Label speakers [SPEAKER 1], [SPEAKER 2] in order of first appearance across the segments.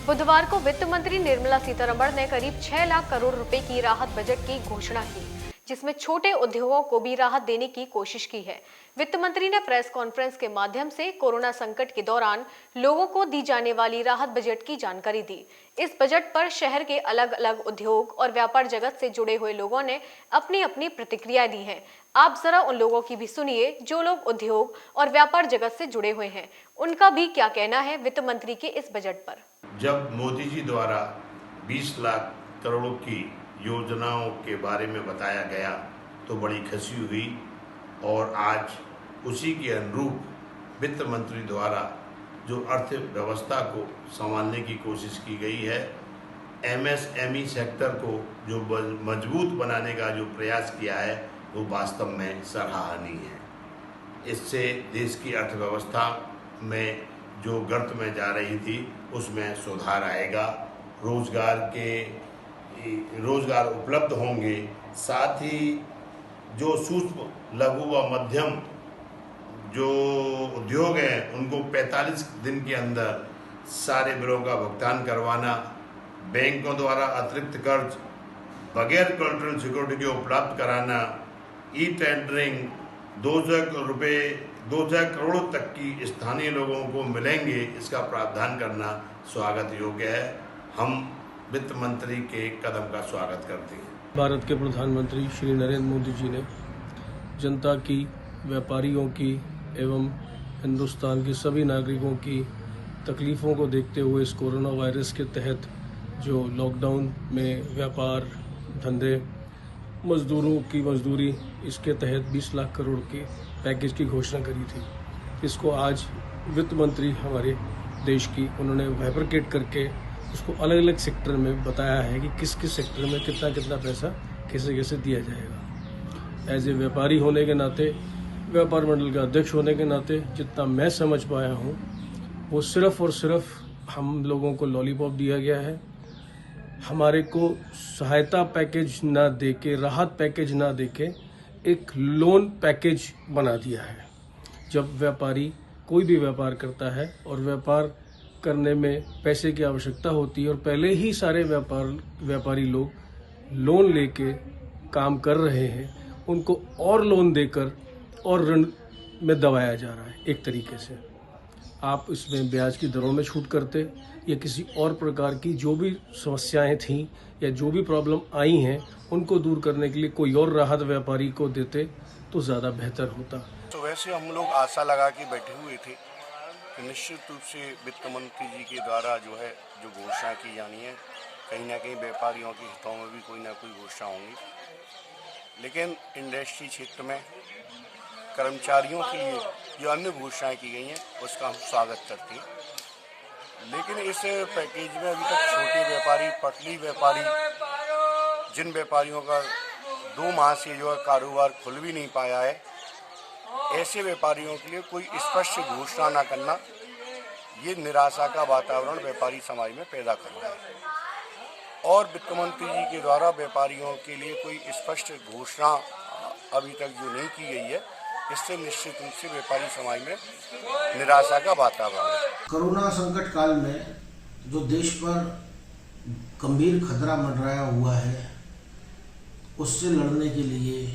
[SPEAKER 1] बुधवार को वित्त मंत्री निर्मला सीतारमण ने करीब 6 लाख करोड़ रुपए की राहत बजट की घोषणा की, जिसमें छोटे उद्योगों को भी राहत देने की कोशिश की है। वित्त मंत्री ने प्रेस कॉन्फ्रेंस के माध्यम से कोरोना संकट के दौरान लोगों को दी जाने वाली राहत बजट की जानकारी दी। इस बजट पर शहर के अलग अलग उद्योग और व्यापार जगत से जुड़े हुए लोगों ने अपनी अपनी प्रतिक्रिया दी है। आप जरा उन लोगों की भी सुनिए जो लोग उद्योग और व्यापार जगत से जुड़े हुए हैं। उनका भी क्या कहना है वित्त मंत्री के इस बजट पर।
[SPEAKER 2] जब मोदी जी द्वारा 20 लाख करोड़ की योजनाओं के बारे में बताया गया तो बड़ी खुशी हुई और आज उसी के अनुरूप वित्त मंत्री द्वारा जो अर्थव्यवस्था को संभालने की कोशिश की गई है, एमएसएमई सेक्टर को जो मजबूत बनाने का जो प्रयास किया है वो वास्तव में सराहनीय है। इससे देश की अर्थव्यवस्था में जो गर्त में जा रही थी उसमें सुधार आएगा, रोजगार उपलब्ध होंगे, साथ ही जो सूक्ष्म लघु व मध्यम जो उद्योग हैं उनको 45 दिन के अंदर सारे बिलों का भुगतान करवाना, बैंकों द्वारा अतिरिक्त कर्ज बगैर कोलेटरल सिक्योरिटी के उपलब्ध कराना, ई टेंडरिंग 2,000 करोड़ तक की स्थानीय लोगों को मिलेंगे, इसका प्रावधान करना स्वागत योग्य है। हम वित्त मंत्री के कदम का स्वागत करते हैं।
[SPEAKER 3] भारत के प्रधानमंत्री श्री नरेंद्र मोदी जी ने जनता की, व्यापारियों की एवं हिंदुस्तान के सभी नागरिकों की तकलीफ़ों को देखते हुए इस कोरोना वायरस के तहत जो लॉकडाउन में व्यापार धंधे, मजदूरों की मजदूरी, इसके तहत 20 लाख करोड़ के पैकेज की घोषणा करी थी। इसको आज वित्त मंत्री हमारे देश की उन्होंने वाइब्रिकेट करके उसको अलग अलग सेक्टर में बताया है कि किस किस सेक्टर में कितना कितना पैसा कैसे कैसे दिया जाएगा। एज ए व्यापारी होने के नाते, व्यापार मंडल का अध्यक्ष होने के नाते जितना मैं समझ पाया हूँ वो सिर्फ और सिर्फ हम लोगों को लॉलीपॉप दिया गया है। हमारे को सहायता पैकेज ना देके, राहत पैकेज ना देके एक लोन पैकेज बना दिया है। जब व्यापारी कोई भी व्यापार करता है और व्यापार करने में पैसे की आवश्यकता होती है और पहले ही सारे व्यापारी लोग लोन लेके काम कर रहे हैं, उनको और लोन देकर और ऋण में दबाया जा रहा है। एक तरीके से आप इसमें ब्याज की दरों में छूट करते या किसी और प्रकार की जो भी समस्याएं थीं या जो भी प्रॉब्लम आई हैं उनको दूर करने के लिए कोई और राहत व्यापारी को देते तो ज़्यादा बेहतर होता।
[SPEAKER 4] तो वैसे हम लोग आशा लगा के बैठे हुए थे कि निश्चित रूप से वित्त मंत्री जी के द्वारा जो है जो घोषणा की जानी है, कहीं ना कहीं व्यापारियों के हितों में भी कोई ना कोई घोषणा होंगी। लेकिन इंडस्ट्री क्षेत्र में कर्मचारियों के लिए जो अन्य घोषणाएं की गई हैं उसका हम स्वागत करते हैं। लेकिन इस पैकेज में अभी तक छोटे व्यापारी, पटली व्यापारी, जिन व्यापारियों का 2 माह से जो है कारोबार खुल भी नहीं पाया है, ऐसे व्यापारियों के लिए कोई स्पष्ट घोषणा न करना ये निराशा का वातावरण व्यापारी समाज में पैदा कर रहा है। और वित्त मंत्री जी के द्वारा व्यापारियों के लिए कोई स्पष्ट घोषणा अभी तक जो नहीं की गई है, इससे निश्चित रूप से व्यापारी समाज में निराशा का वातावरण है।
[SPEAKER 5] कोरोना संकट काल में जो देश पर गंभीर खतरा मंडराया हुआ है, उससे लड़ने के लिए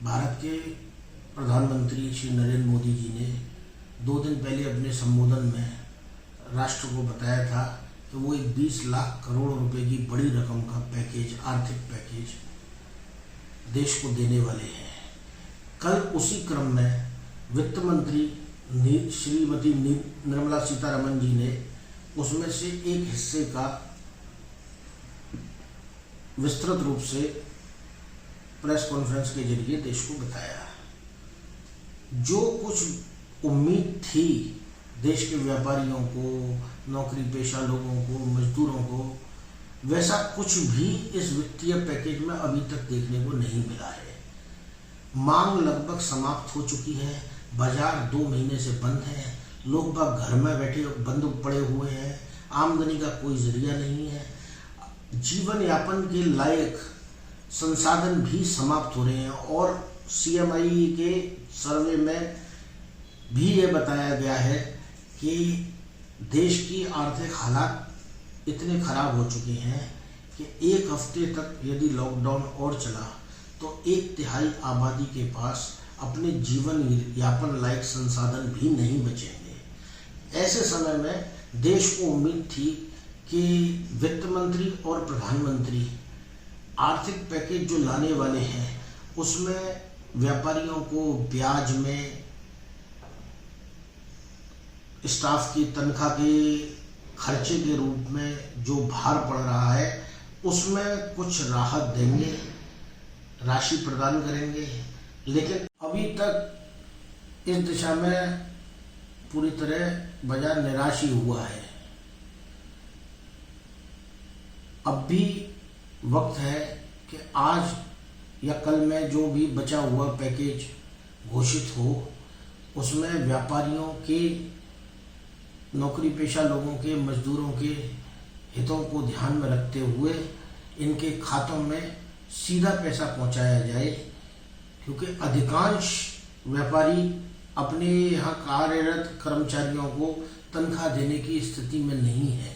[SPEAKER 5] भारत के प्रधानमंत्री श्री नरेंद्र मोदी जी ने 2 दिन पहले अपने संबोधन में राष्ट्र को बताया था कि वो एक 20 लाख करोड़ रुपए की बड़ी रकम का पैकेज, आर्थिक पैकेज देश को देने वाले हैं। कल उसी क्रम में वित्त मंत्री श्रीमती निर्मला सीतारमण जी ने उसमें से एक हिस्से का विस्तृत रूप से प्रेस कॉन्फ्रेंस के जरिए देश को बताया। जो कुछ उम्मीद थी देश के व्यापारियों को, नौकरी पेशा लोगों को, मजदूरों को, वैसा कुछ भी इस वित्तीय पैकेज में अभी तक देखने को नहीं मिला है। मांग लगभग समाप्त हो चुकी है, बाजार 2 महीने से बंद है, लोग बाग घर में बैठे बंद पड़े हुए हैं, आमदनी का कोई जरिया नहीं है, जीवन यापन के लायक संसाधन भी समाप्त हो रहे हैं। और CMI के सर्वे में भी ये बताया गया है कि देश की आर्थिक हालात इतने खराब हो चुके हैं कि एक हफ्ते तक यदि लॉकडाउन और चला तो 1/3 आबादी के पास अपने जीवन यापन लायक संसाधन भी नहीं बचेंगे। ऐसे समय में देश को उम्मीद थी कि वित्त मंत्री और प्रधानमंत्री आर्थिक पैकेज जो लाने वाले हैं उसमें व्यापारियों को ब्याज में, स्टाफ की तनख्वाह के खर्चे के रूप में जो भार पड़ रहा है उसमें कुछ राहत देंगे, राशि प्रदान करेंगे। लेकिन अभी तक इस दिशा में पूरी तरह बाजार निराश ही हुआ है। अब भी वक्त है कि आज या कल में जो भी बचा हुआ पैकेज घोषित हो उसमें व्यापारियों के, नौकरी पेशा लोगों के, मजदूरों के हितों को ध्यान में रखते हुए इनके खातों में सीधा पैसा पहुंचाया जाए, क्योंकि अधिकांश व्यापारी अपने यहाँ कार्यरत कर्मचारियों को तनख्वाह देने की स्थिति में नहीं है।